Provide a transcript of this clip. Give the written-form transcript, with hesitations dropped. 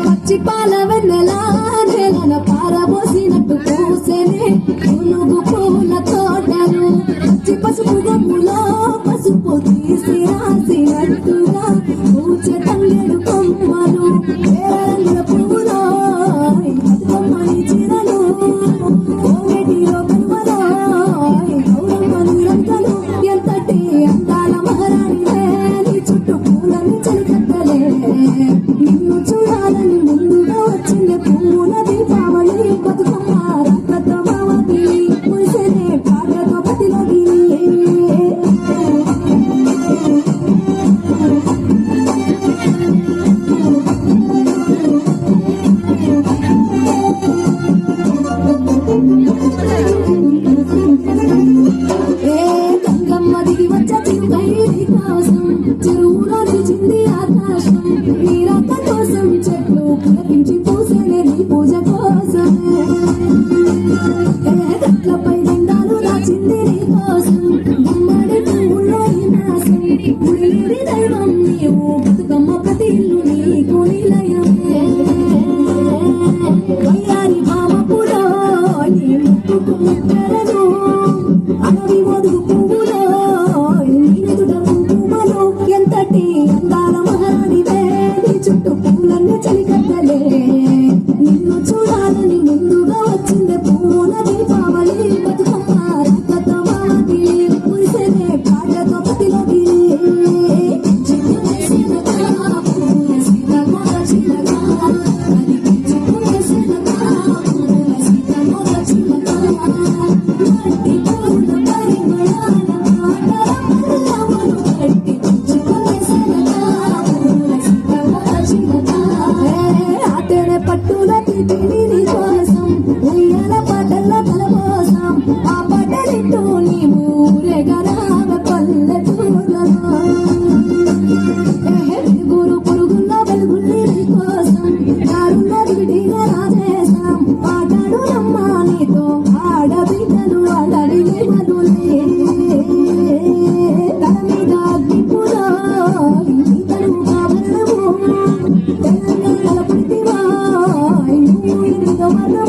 పచ్చిపాల వెన్నెలా నేలన పారబోసినట్టు పూసేనే పునుగు పూల తోటలు పచ్చి పసుపు గమ్ములో పసుపు తీసి రాసినట్టుగా పూచే తంగేడు కొమ్మలు రంగుల పువ్వులో బతుకమ్మని చిరలు కోనేటిలో కనుమలో గౌరమ్మని రంకలు ఎంతటి అందాల మహారాణిలే నీ చుట్టూ పూలని చలికత్తలే నిన్ను చూడాలని ముందుగా వచ్చింది పూల దీపావళి బతుకమ్మ రాకతో మావతి మురిసేనే పాటతో పతిలోకి గంగమ్మ దిగి వచ్చ చిరుకైది కోసం చెరువులో నిలిచింది ఆకాశం నీరాక కోసం చెట్లు పులకించి పూసేనే నీ పూజ కోసం గట్లపై దండాలు దాచింది నీ కోసం గుమ్మడి పువ్వుల్లో ఈ మాసం గుడిలేని దైవం నీవు బతుకమ్మ ప్రతి ఇల్లు నీకు నిలయమే వయ్యారి భామపులో నీ ముక్కుకు ముక్కలను అడవి ఒదుగు పువ్వులో నీదుట కుంకుమలో ఎంతటి అందాల మహారాణివే నీ చుట్టూ పూలన్నీ చలికత్తలే నిన్ను చూడాలని ముందుగా వచ్చిందే పూల దీపావళి బతుకమ్మ రాకతో మావతి మురిసేనే పాటతో పతిలోకి పట్టుల తిని కోసం ఉయ్యాల పాటల్లో కలపోసాం ఆ పాటలిట్టు నీ ఊరేగరావ పల్లెటూర్లలో వెలుగురు పురుగున్న వెలుగుల్ని కోసం దారున్న విడిగా రాజేశాం ఆటాడు నమ్మా నీతో ఆడబిడ్డలు అడవిని మధులే తల మీద అగ్నిపులో తను ఆభరణము తెలంగాణల పుట్టివా నువ్వు